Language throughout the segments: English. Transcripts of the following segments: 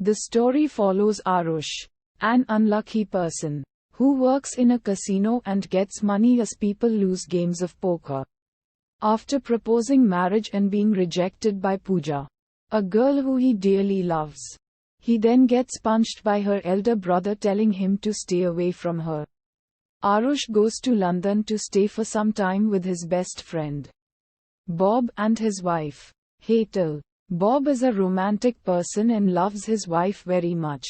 The story follows Arush, an unlucky person, who works in a casino and gets money as people lose games of poker. After proposing marriage and being rejected by Pooja, a girl who he dearly loves, he then gets punched by her elder brother telling him to stay away from her. Arush goes to London to stay for some time with his best friend, Bob, and his wife, Hetal. Bob is a romantic person and loves his wife very much,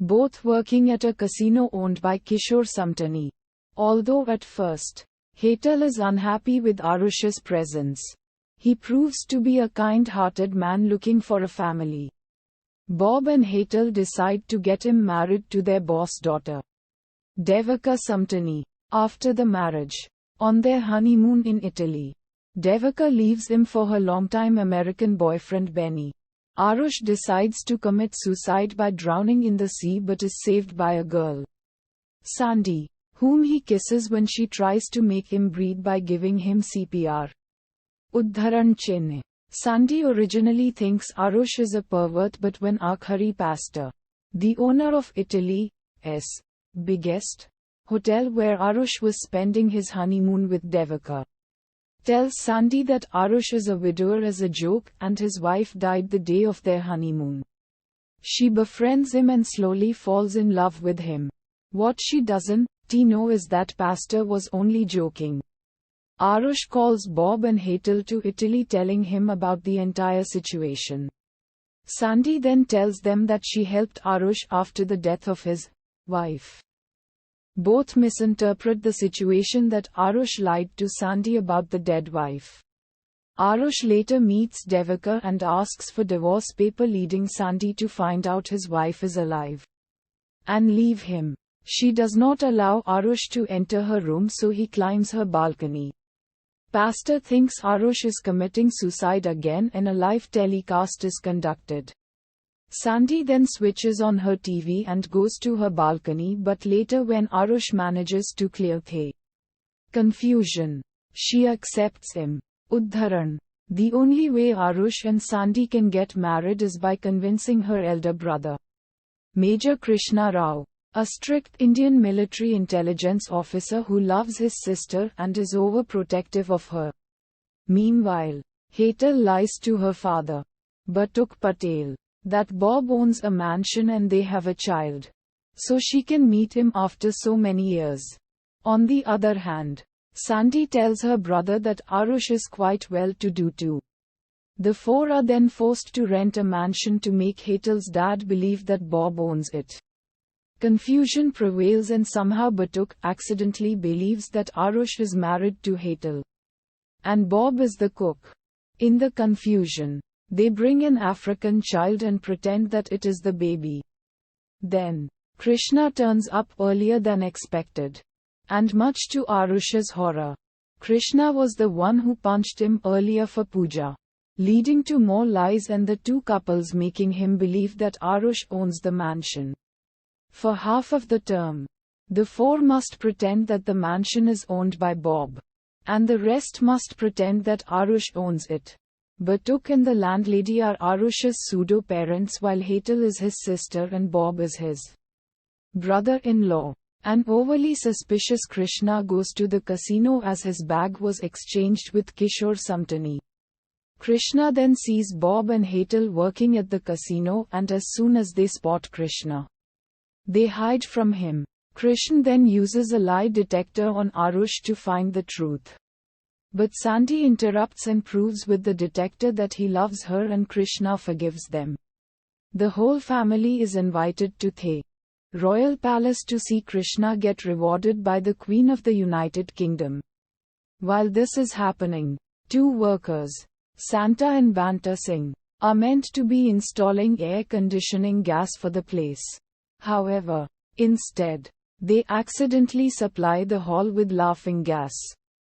both working at a casino owned by Kishore Samtani. Although at first, Hetal is unhappy with Arush's presence, he proves to be a kind-hearted man looking for a family. Bob and Hetal decide to get him married to their boss daughter, Devika Samtani. After the marriage, on their honeymoon in Italy, Devika leaves him for her longtime American boyfriend Benny. Arush decides to commit suicide by drowning in the sea but is saved by a girl, Sandy, whom he kisses when she tries to make him breathe by giving him CPR. Udharan Chenne. Sandy originally thinks Arush is a pervert, but when Akhari Pastor, the owner of Italy's biggest hotel where Arush was spending his honeymoon with Devika, tells Sandy that Arush is a widower as a joke and his wife died the day of their honeymoon, she befriends him and slowly falls in love with him. What she doesn't know is that Pastor was only joking. Arush calls Bob and Hetal to Italy telling him about the entire situation. Sandy then tells them that she helped Arush after the death of his wife. Both misinterpret the situation that Arush lied to Sandy about the dead wife. Arush later meets Devika and asks for divorce paper, leading Sandy to find out his wife is alive and leave him. She does not allow Arush to enter her room, so he climbs her balcony. Pastor thinks Arush is committing suicide again and a live telecast is conducted. Sandy then switches on her TV and goes to her balcony, but later when Arush manages to clear the confusion, she accepts him. Udharan. The only way Arush and Sandy can get married is by convincing her elder brother, Major Krishna Rao, a strict Indian military intelligence officer who loves his sister and is overprotective of her. Meanwhile, Hetal lies to her father, Batuk Patel, that Bob owns a mansion and they have a child, so she can meet him after so many years. On the other hand, Sandy tells her brother that Arush is quite well-to-do too. The four are then forced to rent a mansion to make Hetal's dad believe that Bob owns it. Confusion prevails and somehow Batuk accidentally believes that Arush is married to Hetal, and Bob is the cook. In the confusion, they bring an African child and pretend that it is the baby. Then, Krishna turns up earlier than expected. And much to Arush's horror, Krishna was the one who punched him earlier for Pooja, leading to more lies and the two couples making him believe that Arush owns the mansion. For half of the term, the four must pretend that the mansion is owned by Bob, and the rest must pretend that Arush owns it. Batuk and the landlady are Arush's pseudo-parents while Hetal is his sister and Bob is his brother-in-law. An overly suspicious Krishna goes to the casino as his bag was exchanged with Kishore Samtani. Krishna then sees Bob and Hetal working at the casino, and as soon as they spot Krishna, they hide from him. Krishna then uses a lie detector on Arush to find the truth. But Sandy interrupts and proves with the detector that he loves her and Krishna forgives them. The whole family is invited to the royal palace to see Krishna get rewarded by the Queen of the United Kingdom. While this is happening, two workers, Santa and Banta Singh, are meant to be installing air conditioning gas for the place. However, instead, they accidentally supply the hall with laughing gas,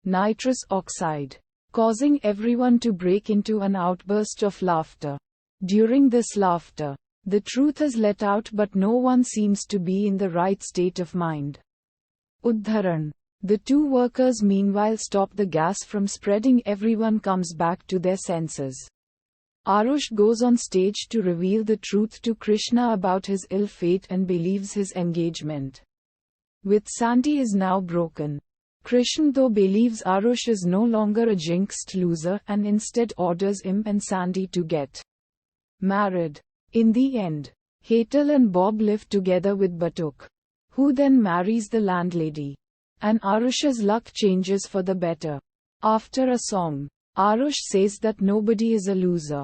nitrous oxide, causing everyone to break into an outburst of laughter. During this laughter, the truth is let out, but no one seems to be in the right state of mind. Udharan. The two workers meanwhile stop the gas from spreading. Everyone comes back to their senses. Arush goes on stage to reveal the truth to Krishna about his ill fate and believes his engagement with Sandy is now broken. Krishna though believes Arush is no longer a jinxed loser and instead orders him and Sandy to get married. In the end, Hetal and Bob live together with Batuk, who then marries the landlady. And Arush's luck changes for the better. After a song, Arush says that nobody is a loser.